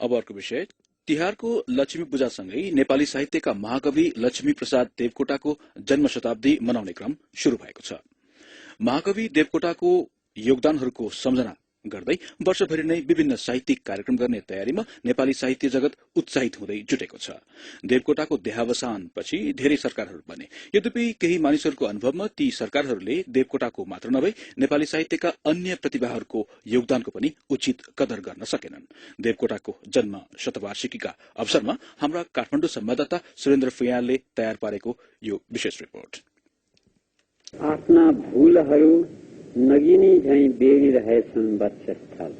अब अर्को विषय, तिहारको लक्ष्मी पूजासँगै नेपाली साहित्यका महाकवि लक्ष्मी प्रसाद देवकोटाको जन्म शताब्दी मनाउने क्रम शुरू भएको छ। महाकवि देवकोटाको योगदानहरूको सम्झना गर्दै वर्षभरि नै विभिन्न साहित्यिक कार्यक्रम गर्ने तयारीमा नेपाली साहित्य जगत उत्साहित हुँदै जुटेको छ। देवकोटाको देहावसानपछि धेरै सरकारहरू बने, यद्यपि केही मानिसहरूको अनुभवमा ती सरकारहरूले देवकोटाको मात्र नभई नेपाली साहित्यका अन्य प्रतिभाहरूको योगदानको पनि उचित कदर गर्न सकेनन्। देवकोटाको जन्म शतवार्षिकीका अवसरमा हाम्रा काठमाडौँ संवाददाता सुरेन्द्र फुयालले तयार पारेको यो विशेष रिपोर्ट। आफ्ना भूलहरू नगिनी झैं बेरिरहेछन् वक्षस्थल,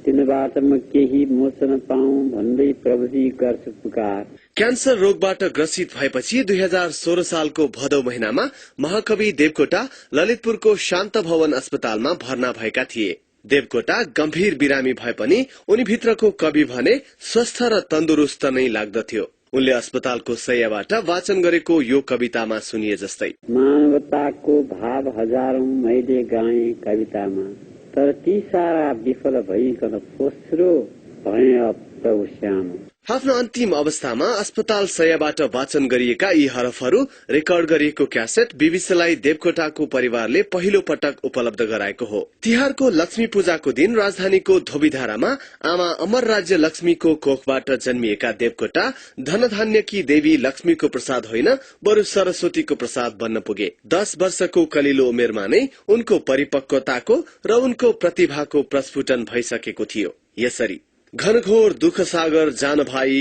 तिनबाट म केही मोचन पाऊँ भन्दै प्रभुजी गर्छु पुकार। क्यान्सर रोगबाट ग्रसित भएपछि 2016 सालको भदौ महिनामा महाकवि देवकोटा ललितपुरको शान्त भवन अस्पतालमा भर्ना भएका थिए। देवकोटा गम्भीर बिरामी भए पनि उनीभित्रको कवि भने स्वस्थ र तन्दुरुस्त नै लाग्दथ्यो। उनले अस्पतालको शय्याबाट वाचन गरेको यो कवितामा सुनिए जस्तै, मानवताको भाव हजारौं मैले गाएँ कवितामा, तर ती सारा विफल भइकन फोस्रो भए अब प्रभु श्याम। आफ्नो अन्तिम अवस्थामा अस्पताल शय्याबाट वाचन गरिएका यी हरफहरू रेकर्ड गरिएको क्यासेट बीबीसीलाई देवकोटाको परिवारले पहिलो पटक उपलब्ध गराएको हो। तिहारको लक्ष्मी पूजाको दिन राजधानीको धोबीधारामा आमा अमर राज्य लक्ष्मीको कोखबाट जन्मिएका देवकोटा धनधान्यकी देवी लक्ष्मीको प्रसाद होइन, बरु सरस्वतीको प्रसाद बन्न पुगे। 10 वर्षको कलिलो उमेरमा नै उनको परिपक्वताको र उनको प्रतिभाको प्रस्फुटन भइसकेको थियो। यसरी घनघोर दुख सागर जान भाइ,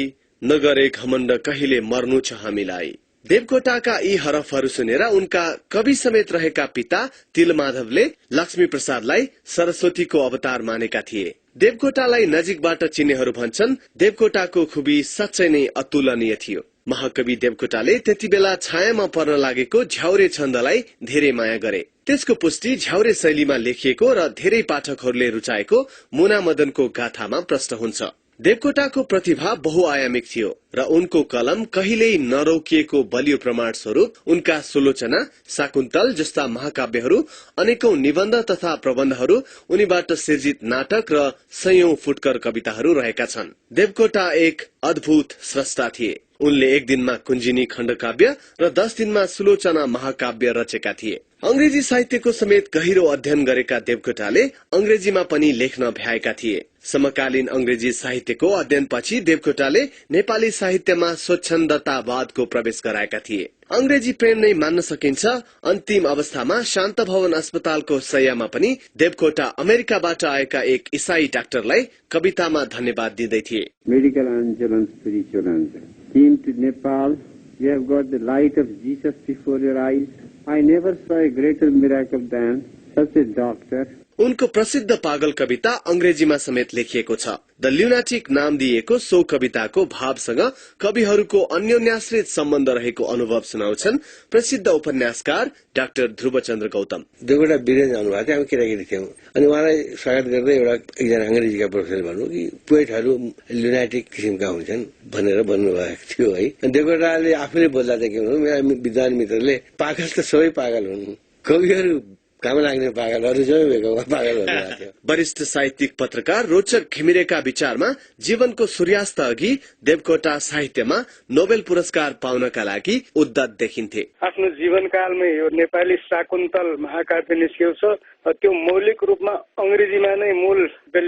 नगरे घमण्ड कहिले मर्नु छ हामीलाई। देवकोटाका यी हरफहरू सुनेर उनका कवि समेत रहेका पिता तिलमाधवले लक्ष्मी प्रसादलाई सरस्वतीको अवतार मानेका थिए। देवकोटालाई नजिकबाट चिन्नेहरू भन्छन् देवकोटाको खुबी साँच्चै नै अतुलनीय थियो। महाकवि देवकोटाले त्यति बेला छायामा पर्न लागेको झ्याउरे छन्दलाई धेरै माया गरे। त्यसको पुष्टि झ्याउरे शैलीमा लेखिएको र धेरै पाठकहरूले रुचाएको मुना मदनको गाथामा प्रष्ट हुन्छ। देवकोटाको प्रतिभा बहुआयामिक थियो र उनको कलम कहिल्यै नरोकिएको बलियो प्रमाण स्वरूप उनका सुलोचना, शाकुन्तल जस्ता महाकाव्यहरू, अनेकौं निबन्ध तथा प्रबन्धहरू, उनीबाट सिर्जित नाटक र सयौं फुटकर कविताहरू रहेका छन्। देवकोटा एक अद्भुत स्रष्टा थिए। उनले एक दिनमा कुञ्जिनी खण्डकाव्य र 10 दिनमा सुलोचना महाकाव्य रचेका थिए। अंग्रेजी साहित्यको समेत गहिरो अध्ययन गरेका देवकोटाले अंग्रेजीमा पनि लेख्न भ्याएका थिए। समकालीन अंग्रेजी साहित्यको अध्ययनपछि देवकोटाले नेपाली साहित्यमा स्वच्छन्दतावादको प्रवेश गराएका थिए। अंग्रेजी प्रेम नै मान्न सकिन्छ। अन्तिम अवस्थामा शान्त भवन अस्पतालको शय्यामा पनि देवकोटा अमेरिकाबाट आएका एक इसाई डाक्टरलाई कवितामा धन्यवाद दिँदै थिए। Medical angel and spiritual angel came to Nepal. You have got the light of Jesus before your eyes. I never saw a greater miracle than such a doctor. उनको प्रसिद्ध पागल कविता अंग्रेजीमा समेत लेखिएको छ। द ल्युनाटिक नाम दिएको सो कविताको भावसँग कविहरूको अन्योन्याश्रित सम्बन्ध रहेको अनुभव सुनाउँछन् प्रसिद्ध उपन्यासकार डाक्टर ध्रुवचन्द्र गौतम। देवकोटा विदेश जानुभएको थियो, हामी केटाकेटी थियौं अनि उहाँलाई स्वागत गर्दै एकजना अंग्रेजीका प्रोफेसर भन्नु कि पोएटहरू ल्युनाटिक किसिमका हुन्छन् भनेर भन्नुभएको थियो है। देवकोटाले आफूले बोल्दा चाहिँ के भन्नु, मेरा विद्वान मित्रले पागल त सबै पागल हुन्, कविहरू काम लाग्ने पागलहरू सबै पागल हुनुभएको थियो। वरिष्ठ साहित्यिक पत्रकार रोचक घिमिरेका विचारमा जीवनको सूर्यास्त अघि देवकोटा साहित्यमा नोबेल पुरस्कार पाउनका लागि उद्यत देखिन्थे। आफ्नो जीवनकालमै यो नेपाली शाकुन्तल महाकाव्य निस्किएको छ, त्यो मौलिक रूपमा अंग्रेजीमा नै मूल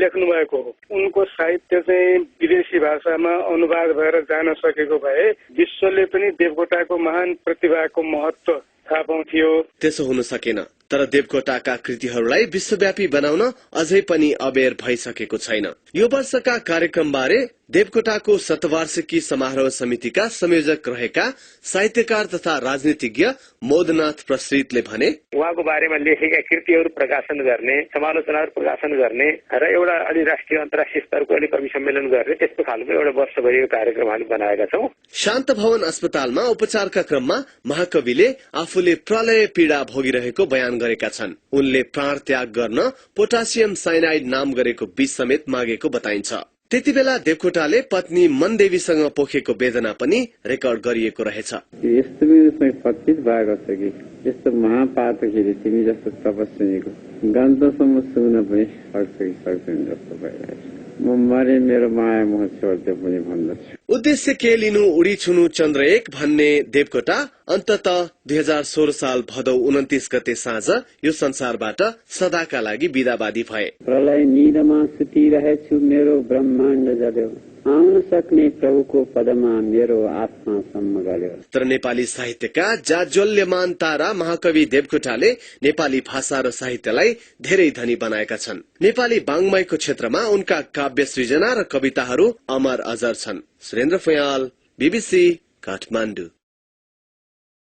लेख्नु भएको हो। उनको साहित्य चाहिँ विदेशी भाषामा अनुवाद भएर जान सकेको भए विश्वले पनि देवकोटाको महान प्रतिभाको महत्व थाहा पाउँथ्यो। त्यसो हुन सकेन, तर देवकोटाका कृतिहरूलाई विश्वव्यापी बनाउन अझै पनि अबेर भइसकेको छैन। यो वर्षका कार्यक्रमबारे देवकोटाको शतवार्षिकी समारोह समितिका संयोजक रहेका साहित्यकार तथा राजनीतिज्ञ मोदनाथ प्रसृतले भने, उहाँको बारेमा लेखेका कृतिहरू प्रकाशन गर्ने, समालोचनाहरू प्रकाशन गर्ने र एउटा अलि राष्ट्रिय अन्तर्राष्ट्रिय स्तरको अलि कवि सम्मेलन गर्ने, त्यस्तो खालको एउटा वर्षभरिको कार्यक्रम हामी बनाएका छौं। शान्त भवन अस्पतालमा उपचारका क्रममा महाकविले आफूले प्रलय पीड़ा भोगिरहेको बयान गरेका छन्। उनले प्राण त्याग गर्न पोटासियम साइनाइड नाम गरेको विष समेत मागेको बताइन्छ। त्यति बेला देवकोटाले पत्नी मनदेवीसँग पोखेको वेदना पनि रेकर्ड गरिएको रहेछ। यस्तो मेरो सचित भएको छ कि यस्तो महापातकले तिमी जस्तो तपस्विनीको गन्धसम्म सुन्न पनि सक्छ कि सक्दैन जस्तो भइरहेछ। म मरे मेरो माया मोह छोड्दै पनि भन्दछु। उद्देश्य के लिनु उडी छुनु चन्द्र 1 भन्ने देवकोटा अन्तत 2016 साल भदौ 29 गते साँझ यो संसारबाट सदाका लागि बिदावादी भए। प्रलय निदमा सुतिरहेछु मेरो ब्रह्माण्ड जल्यो, आउन सक्ने प्रभुको पदमा मेरो आत्मा सम्म गल्यो। तर नेपाली साहित्यका जाज्वल्यमान तारा महाकवि देवकोटाले नेपाली भाषा र साहित्यलाई धेरै धनी बनाएका छन्। नेपाली वाङ्मयको क्षेत्रमा उनका काव्य सृजना र कविताहरू अमर अजर छन्। सुरेन्द्र फयाल, BBC, काठमाडौँ।